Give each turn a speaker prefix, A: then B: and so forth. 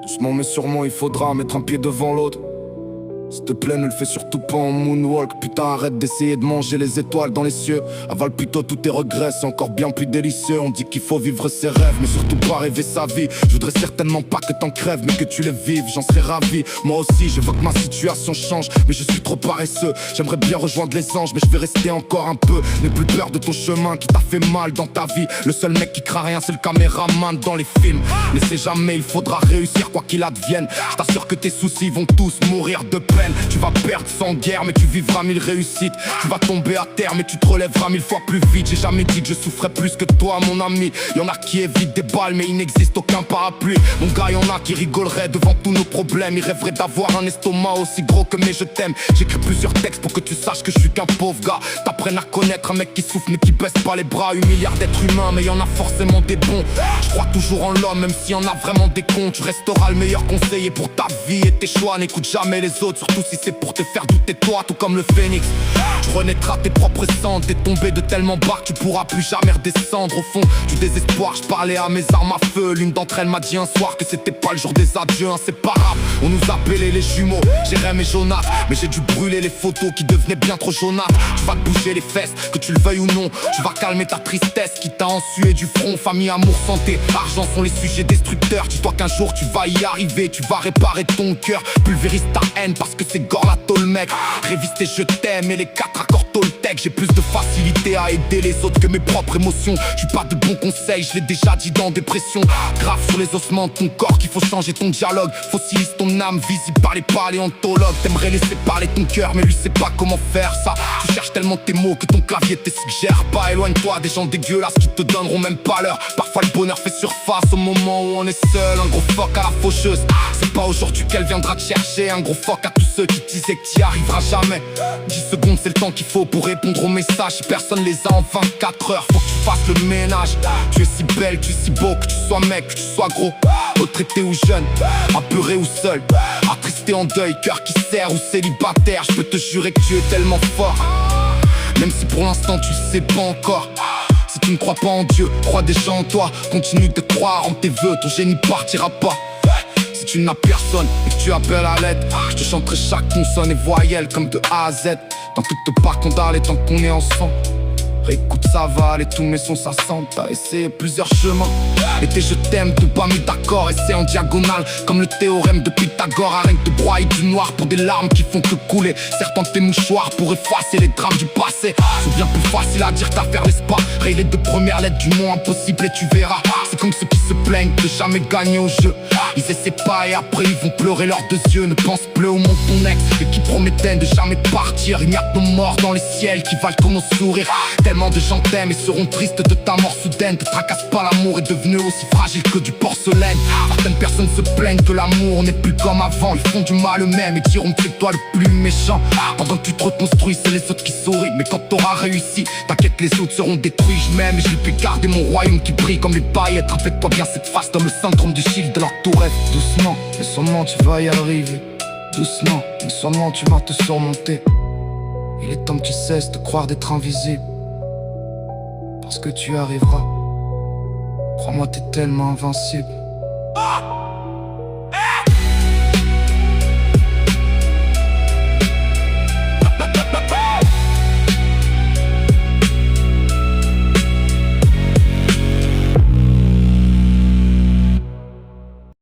A: Doucement mais sûrement il faudra mettre un pied devant l'autre. S'il te plaît ne le fais surtout pas en moonwalk. Putain arrête d'essayer de manger les étoiles dans les cieux. Avale plutôt tous tes regrets, c'est encore bien plus délicieux. On dit qu'il faut vivre ses rêves mais surtout pas rêver sa vie. Je voudrais certainement pas que t'en crèves mais que tu les vives, j'en serais ravi. Moi aussi je veux que ma situation change mais je suis trop paresseux. J'aimerais bien rejoindre les anges mais je vais rester encore un peu. N'aie plus peur de ton chemin qui t'a fait mal dans ta vie. Le seul mec qui craint rien c'est le caméraman dans les films. Ne sais jamais il faudra réussir quoi qu'il advienne. Je t'assure que tes soucis vont tous mourir de peine. Tu vas perdre sans guerre mais tu vivras 1000 réussites. Tu vas tomber à terre mais tu te relèveras 1000 fois plus vite. J'ai jamais dit que je souffrais plus que toi mon ami. Y'en a qui évitent des balles mais il n'existe aucun parapluie. Mon gars y'en a qui rigoleraient devant tous nos problèmes. Ils rêveraient d'avoir un estomac aussi gros que mes je t'aime. J'écris plusieurs textes pour que tu saches que je suis qu'un pauvre gars. T'apprennes à connaître un mec qui souffle mais qui baisse pas les bras. 8 milliards d'êtres humains mais y'en a forcément des bons. Je crois toujours en l'homme même s'il y en a vraiment des cons. Tu resteras le meilleur conseiller pour ta vie et tes choix. N'écoute jamais les autres surtout si c'est pour te faire douter toi. Tout comme le phénix tu renaîtras tes propres cendres. T'es tombé de tellement bas que tu pourras plus jamais redescendre. Au fond du désespoir je parlais à mes armes à feu. L'une d'entre elles m'a dit un soir que c'était pas le jour des adieux. Inséparable, on nous appelait les jumeaux Jérém et Jonas. Mais j'ai dû brûler les photos qui devenaient bien trop jaunâtres. Tu vas te bouger les fesses, que tu le veuilles ou non. Tu vas calmer ta tristesse qui t'a ensué du front. Famille, amour, santé, argent sont les sujets destructeurs. Dis-toi qu'un jour tu vas y arriver. Tu vas réparer ton cœur. Pulvérise ta haine parce que c'est Gorlato le mec. Révise tes je t'aime et les 4 accords Toltec. J'ai plus de facilité à aider les autres que mes propres émotions. Je suis pas de bons conseils, je l'ai déjà dit dans Dépression. Grave sur les ossements de ton corps qu'il faut changer ton dialogue. Fossilise ton âme visible par les paléontologues. T'aimerais laisser parler ton cœur mais lui sait pas comment faire ça. Tu cherches tellement tes mots que ton clavier te suggère pas. Éloigne-toi des gens dégueulasses qui te donneront même pas l'heure. Parfois le bonheur fait surface au moment où on est seul. Un gros fuck à la faucheuse, c'est pas aujourd'hui qu'elle viendra te chercher. Un gro fuck à tous ceux qui disaient que t'y arriveras jamais. 10 secondes c'est le temps qu'il faut pour répondre aux messages. Si personne les a en 24 heures, faut que tu fasses le ménage. Tu es si belle, tu es si beau, que tu sois mec, que tu sois gros, retraité ou jeune, apeuré ou seul, attristé en deuil, cœur qui serre ou célibataire. Je peux te jurer que tu es tellement fort, même si pour l'instant tu sais pas encore. Si tu ne crois pas en Dieu, crois déjà en toi. Continue de croire en tes vœux, ton génie partira pas. Si tu n'as personne et que tu appelles à l'aide, je te chanterai chaque consonne et voyelle comme de A à Z. Dans toute part condamné tant qu'on est ensemble. Réécoute ça va aller, tous mes sons ça sent. T'as essayé plusieurs chemins et tes je t'aime t'ont pas mis d'accord. Et c'est en diagonale comme le théorème de Pythagore. Arrête de broyer du noir pour des larmes qui font que couler. Certains de tes mouchoirs pour effacer les drames du passé. C'est bien plus facile à dire qu'à n'est-ce pas. Raye les 2 premières lettres du mot impossible et tu verras. C'est comme ceux qui se plaignent de jamais gagner au jeu. Ils essaient pas et après ils vont pleurer leurs 2 yeux. Ne pense plus au monde de ton ex et qui promettait de jamais partir. Il n'y a que nos morts dans les ciels qui valent comme nos sourires. Tellement de gens t'aiment et seront tristes de ta mort soudaine. Te tracasse pas, l'amour est devenu aussi fragile que du porcelaine. Certaines personnes se plaignent que l'amour n'est plus comme avant. Ils font du mal eux-mêmes et diront que c'est toi le plus méchant. Pendant que tu te reconstruis c'est les autres qui sourient. Mais quand t'auras réussi, t'inquiète les autres seront détruits. Je m'aime et je peux garder mon royaume qui brille comme les paillettes. Rappelle-toi bien cette face comme le syndrome du shield de leur tourette. Doucement, mais sûrement tu vas y arriver. Doucement, mais sûrement tu vas te surmonter. Il est temps que tu cesses de croire d'être invisible, parce que tu arriveras. Crois-moi, t'es tellement invincible.